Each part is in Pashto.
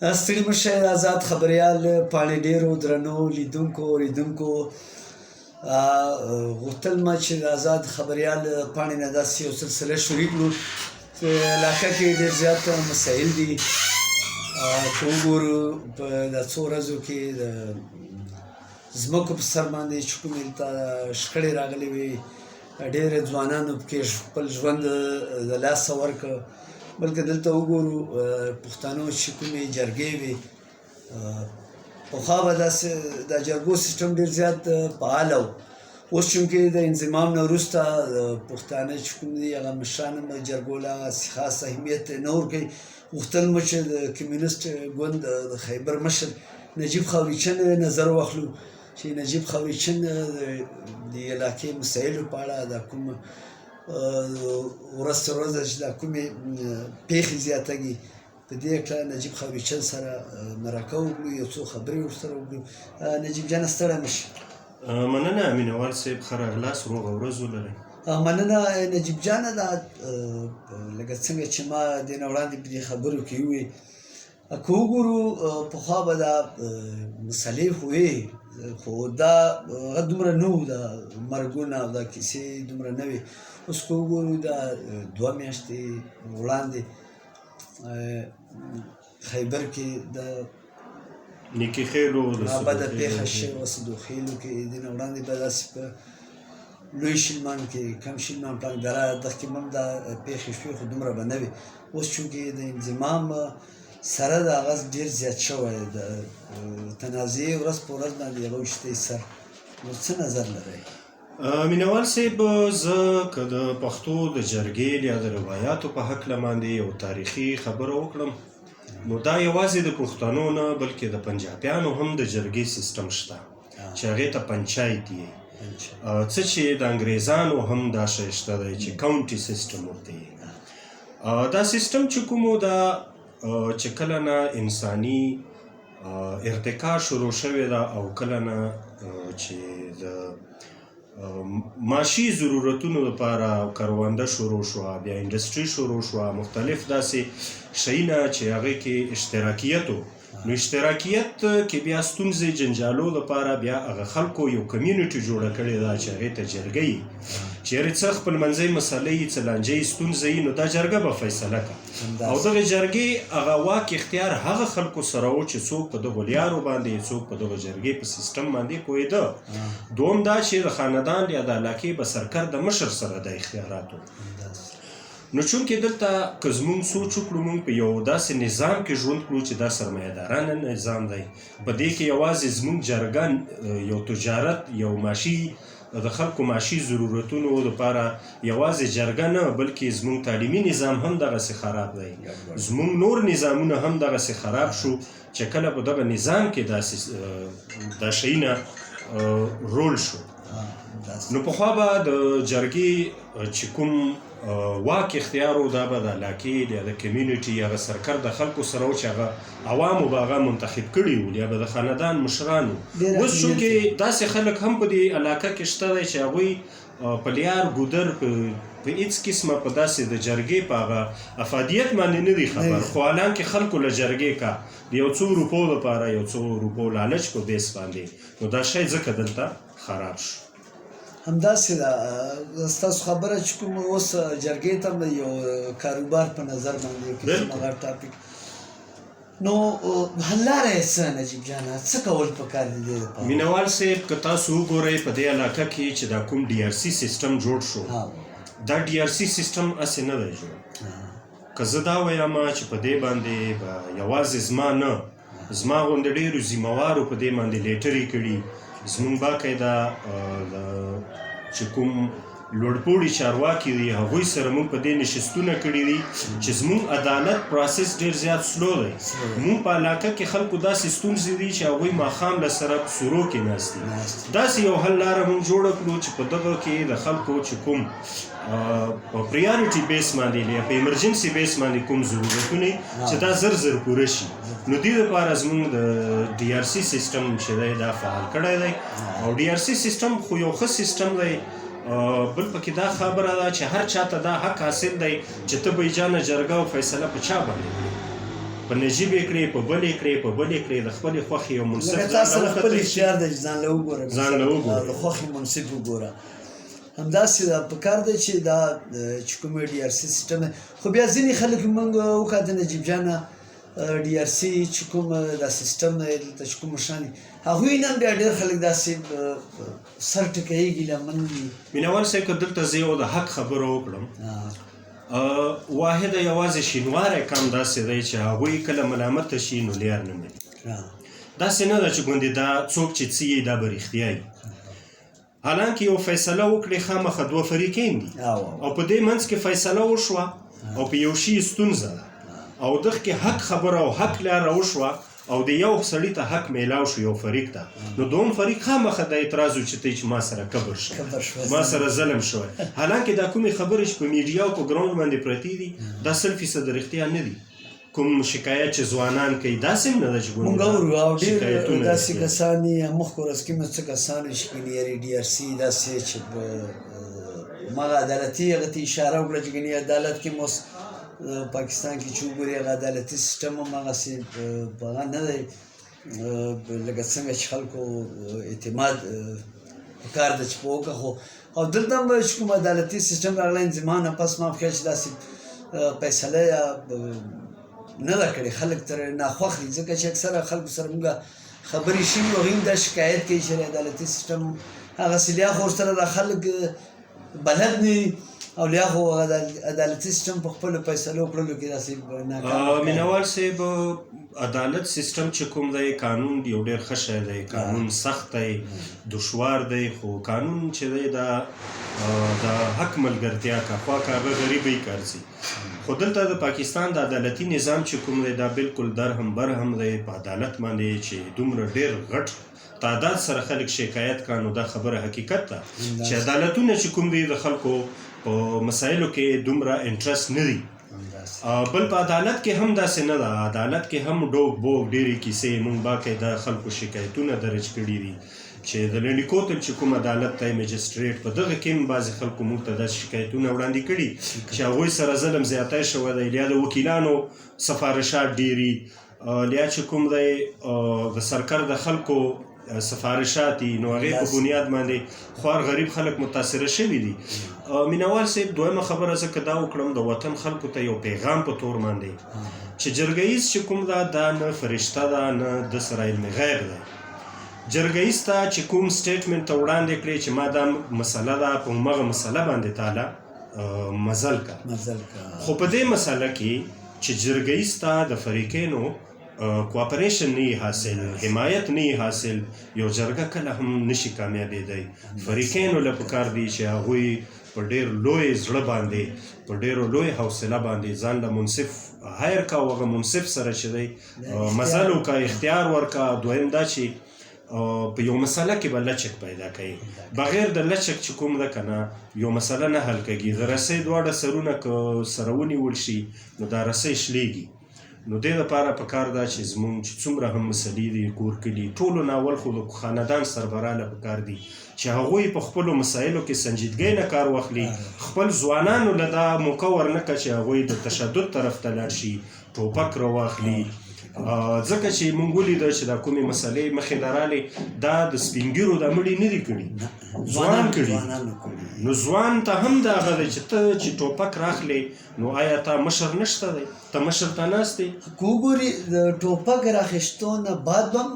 ستړي مشه آزاد خبریال پاڼې ډېرو درنو لیدونکو اوریدونکو غوښتل مه چې د آزاد خبریال پاڼې نه داسې یو سلسله شروع کړو چې علاقه کې ډېر زیات مسایل دي. که وګورو په دا څو ورځو کې د ځمکو په سر باندې چې کومې دلته شخړې راغلې وې، ډېر ځوانانو پکې خپل ژوند د لاسه ورکړ. بلکې دلته وګورو پښتنو چې کومې جرګې وې، پخوا به داسې د جرګو سیسټم ډېر زیات فعاله و. اوس چونکې د انضمام نه وروسته پښتانه چې کوم دي هغه مشران هم جرګو له خاص اهمیت نه ورکوي. غوښتل مو چې د کمیونسټ ګوند د خیبر مشر نجیب خاوریچن نظر واخلو چې نجیب خاوریچن د علاقې مسایلو په اړه دا کوم ورځ تر ورځه چې دا کومې پېښې زیاتېږي، په دې هکله نجیب خاوریچن سره مرکه وکړو، یو څو خبرې ورسره وکړو. نجیب جانه ستړی مه شې. مننه امینوال صاحب، ښه راغلاست، روغه ورځ ولرئ. مننه نجیب جانه. دا لکه څنګه چې ما دې نه وړاندې په دې خبرو کې وویل، که وګورو پخوا به دا مسلې خو وې، خو دا هغه دومره نه وو، دا مرګونه او دا کیسې دومره نه وې. اوس که وګورو دا 2 میاشتې وړاندې خیبر کې د نیکي خیلو بده پېښه شوې وه، صدوخیلو کې. دې نه وړاندې به داسې په لوی شلمان کې، کم شلمان، پړانګدره دغه کې هم دا پېښې شوې، خو دومره به نه وې. اوس چونکې د انضمام سره د هغه ډېر زیات شوی، د تنازعې ورځ په ورځ باندې هغه ویشتی سر. نو څه نظر لرئ؟ مینوال صاحب، زه که د پښتو د جرګې یا د روایاتو په هکله باندې یو تاریخي خبره وکړم، نو دا یوازې د پښتنو نه بلکې د پنجابیانو هم د جرګې سیسټم شته چې هغې ته پنچایت یې، څه چې د انګریزانو هم دا شی شته دی چې کاونټي سیسټم ورته یې. دا سیسټم چې کومو دا چې کله نه انساني ارتقا شروع شوې ده او کله نه چې د معاشي ضرورتونو لپاره کرونده شروع شوه، بیا انډسټري شروع شوه، مختلف داسې شیونه چې هغې کې اشتراکیت و. نو اشتراکیت کې بیا ستونزې جنجالو لپاره بیا هغه خلکو یو کمیونټي جوړه کړې ده چې هغې ته جرګه یي. چیرې څه خپل منځي مسله یي، څه لانجه یي، ستونزه یي، نو دا جرګه به فیصله کړه. او دغه جرګې هغه واک اختیار هغه خلکو سره و چې څوک په دغو لیارو باندې، څوک په دغه جرګې په سیسټم باندې پوهېده. دوم دا چې د خاندان یا د علاقې به سرکر د مشر سره د اختیارات و. نو چونکې دلته که زمونږ سوچ وکړو، مونږ په یو داسې نظام کې ژوند کړو چې دا سرمایه‌دارانه نظام دی. په دې کې یوازې زمونږ جرګه یو تجارت، یو معاشي، د خلکو معاشي ضرورتونو لپاره یوازې جرګه نه، بلکې زمونږ تعلیمي نظام هم دغسې خراب دی. زمونږ نور نظامونه هم دغسې خراب شو چې کله په دغه نظام کې دا شیونه رول شو. نو پخوا به د جرګې چې کوم واک اختیار و، دا به د علاقې یا د کمیونټي هغه سرکر د خلکو سره و چې هغه عوامو به هغه منتخب کړي وو، یا به د خاندان مشرانو. اوس چونکې داسې خلک هم په دې علاقه کې شته دی چې هغوی په لیار ګودر په هېڅ قسمه په داسې د جرګې په هغه افادیت باندې نه دي خبر، خو حالانکې خلکو له جرګې کا د یو څو روپو لپاره، یو څو روپو لالچ په بیس باندې. نو دا شی ځکه دلته خراب شو. همداسې ده. ستاسو خبره چې کوم اوس جرګې ته هم یو کاروبار په نظر باندې یو قسم هغه ټاپک. نو حل لاره یې څه نجیب جانه؟ څه کول پکار دي دې لپاره؟ مینوال صاحب، که تاسو وګورئ په دې علاقه کې چې دا کوم ډي آر سي سیسټم جوړ شو، دا ډي آر سي سیسټم هسې نه دی جوړ. که زه دا وایم چې په دې باندې به یوازې زما نه، زما غوندې ډېرو ذمهوارو په دې باندې لیټرې کړي. زمونږ باقاعده چې کوم لوړپوړي چارواکي دي، هغوی سره مونږ په دې نشستونه کړي دي چې زمونږ عدالت پروسس ډېر زیات سلو دی. مونږ په علاقه کې خلکو داسې ستونزې دي چې هغوی ماښام له سره په سورو کې ناست دي. داسې یو حل لاره مونږ جوړه کړو چې په دغه کې د خلکو چې کوم په پریارټي بیس باندې یا په ایمرجنسي بیس باندې کوم ضرورتونه چې دا زر پوره شي. نو دې لپاره زمونږ د ډي آر سي سیسټم چې دی دا فعال کړی دی. او ډي آر سي سیسټم خو یو ښه سیسټم دی. بل پکې دا خبره ده چې هر چاته دا حق حاصل دی چې ته به یې جانه جرګه او فیصله په چا باندې کړې. په نجیب یې کړې په بل یې کړې په بل یې کړې د خپلې خوښې یو منصف لکه تا سره خپل اختیار دی چې ځان له وګوره ځان له وګوره د خوښې منصف وګوره همداسې ده پکار دی چې دا چې کوم ډي آر سی سیسټم دی خو بیا ځینې خلک موږ وکاته نجیب جانه ډي آر سی چې کوم دا سیسټم دی دلته چې کوم مشران دي هغوی نن بیا ډېر خلک داسې سر ټکوي ګیلمن دي مینوال صاحب که دلته زه یو د حق خبره وکړم واحده یوازې شینواری کم داسې دی چې هغوی کله ملامته شي نو لیار نه مني داسې نه ده چې ګوندې دا څوک چې څه یې دا به رښتیا وي حالانکه یو فیصله وکړې خامخا دوه فریقین دي او په دې منځ کې فیصله وشوه او په یو شي ستونزه ده او دغه کې حق خبره او حق لاره وشوه او د یو سړي ته حق میلاو شو یو فریق ته نو دوم فریق خامخا د اعتراض وچتی چې ما سره کبر شو ما سره ظلم شو حالانکه دا کومې خبرې چې په میډیا او په ګراوند باندې پرتې دي دا 100% رښتیا نه دي کوم شکایت چې ځوانان کوي داسې هم نه ده چې مونږ اورو او ډېر داسې کسان یې مخکې ورځ کې مې څه کسان چې ګنې یاري ډي آر سی داسې چې مغه عدالتي هغه ته اشاره وکړه چې ګنې عدالت کې مو پاکستان کې چې وګورې هغه عدالتي سیسټم هم هغسې په هغه نه دی لکه څنګه چې خلکو اعتماد پکار ده چې په وکړه خو او دلته هم چې کوم عدالتي سیسټم راغلی انضمام نه پس ما خیال چې داسې فیصله یا نه ده کړې خلک ترې ناخوښ دي ځکه چې اکثره خلکو سره مونږ خبرې شوي هغوی هم دا شکایت کوي چې عدالتي سیسټم هغسې لیا خو ورسره دا خلک بلد نه او لیا خو عدالتي سیسټم په خپلو فیصلو کړلو کې داسې ناکام مینوال صاحب عدالت سیسټم چې کوم دی قانون یو ډېر ښه شی دی قانون سخت دی دشوار دی خو قانون چې دی دا د حق ملګرتیا کا خوا کاغه غریبۍ کارځي خو دلته د پاکستان د عدالتي نظام چې کوم دی دا بالکل درهم برهم دی په عدالت باندې چې دومره ډېر غټ تعداد سره خلک شکایت کانو دا خبره حقیقت ده چې عدالتونه چې کوم دی د خلکو په مسایلو کې دومره انټرست نه دی بل په عدالت کې هم داسې نه ده عدالت کې هم ډوب بوب ډېرې کیسې مونږ باقاعده خلکو شکایتونه درج کړي دي چې د لنډي کوتل چې کوم عدالت دی مجسټریټ په دغه کې هم بعضې خلکو موږ ته داسې شکایتونه وړاندې کړي چې هغوی سره ظلم زیاتی شوی دی یا د وکیلانو سفارشات ډېري یا چې کوم دی د سرکار د خلکو سفارشات دي نو هغې په بنیاد باندې خوار غریب خلک متاثره شوي دي مینوال صاحب دویمه خبره زه که دا وکړم د وطن خلکو ته یو پیغام په تور باندې چې جرګهیز چې کوم ده دا نه فرشته ده نه د سره علم غیب ده جرګهیز ته چې کوم سټیټمنټ ته وړاندې کړې چې ما دا مسله ده په همغه مسله باندې تاله مزل کا خو په دې مسله کې چې جرګهیز ته د فریقینو کوآپریشن نه حاصل حمایت نه حاصل یو جرګه کله هم نشي کامیابېدی فریقینو له پکار دی چې هغوی په ډېر لوی زړه باندې په ډېرو لوی حوصله باندې ځان له منصف هایر کا او هغه منصف سره چې دی مزل وکړه اختیار ورکړه دویم دا چې په یو مسله کې به لچک پیدا کوي بغیر د لچک چې کوم ده که نه یو مسله نه حل کېږي د رسۍ دواړه سرونه که سره ونیول شي نو دا رسۍ شلېږي نو دې لپاره پکار ده چې زموږ چې څومره هم مسلې دي کور کلي ټولو نه اول خو د خاندان سربراه له پکار دي چې هغوی په خپلو مسایلو کې سنجیدګۍ نه کار واخلي خپل ځوانانو له دا موقع ورنکړه چې هغوی د تشدد طرف ته لاړ شي ټوپک راواخلي ځکه چې مونږ ولیده چې دا کومې مسلې مخې ته رالې دا د سپین ږیرو دا مړي نه دي کړي ځوان کړي نو ځوان ته هم دا هغه دی چې ته چې ټوپک راخلې نو آیا تا مشر نشته دی ته مشر ته ناست دی که وګورې د ټوپک راخیستو نه بعد به هم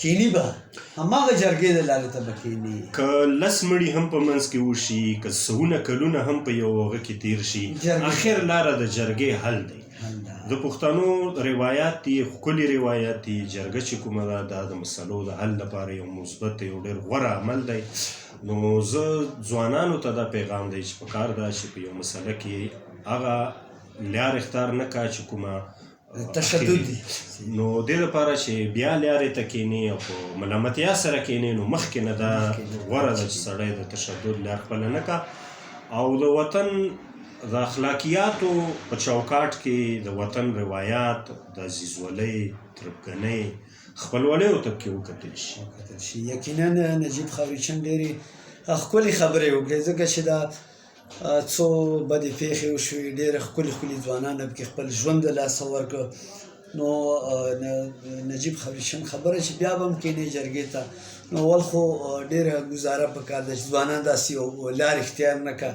کینی به هماغه جرګې د لارې ته به کیني که 10 مړي هم په منځ کې وشي که سونه کلونه هم په یو هغه کې تیر شي اخر لاره د جرګې حل دی د پښتنو روایات دي ښکلي روایات دي جرګه چې کومه ده دا د مسلو د حل لپاره یو مثبت یو ډېر غوره عمل دی نو زه ځوانانو ته دا پیغام دی چې پکار ده چې په یو مسله کې هغه لار اختیار نه کړه چې کومه تشدد دي نو دې لپاره چې بیا لارې ته کښېني او په ملامتیا سره کښېني نو مخکې نه دا غوره ده چې سړی د تشدد لار خپله نه کړه او د وطن د اخلاقیاتو په چوکاټ کې د وطن روایات د عزیزولۍ تربګنۍ خپلولیو ته کې وکتل شي یقینا نجیب خاوریچن ډېرې ښکلې خبرې وکړې ځکه چې دا څو بدې پیښې وشوې، ډېر ښکلي ځوانان پکې خپل ژوند د لاسه ورکړ. نو نجیب خبریشن خبره چې بیا به هم کښېنې جرګې ته، نو اول خو ډېره ګزاره پکار ده چې ځوانان داسې یو لار اختیار نه کړه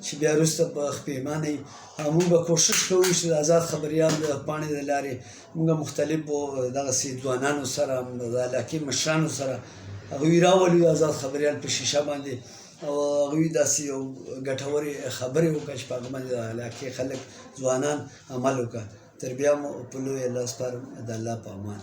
چې بیا وروسته په پښیمانه وي. موږ به کوښښ کوو چې د آزاد خبریال د پاڼې د لارې موږ مختلفو دغسې ځوانانو سره، د علاقې مشرانو سره هغوی راولو آزاد خبریال په شیشه باندې، او هغوی داسې یو ګټورې خبرې وکړه چې په هغه باندې د علاقې خلک ځوانان عمل وکړه. تر بیا مو په لویه الله سپارم، د الله په امان.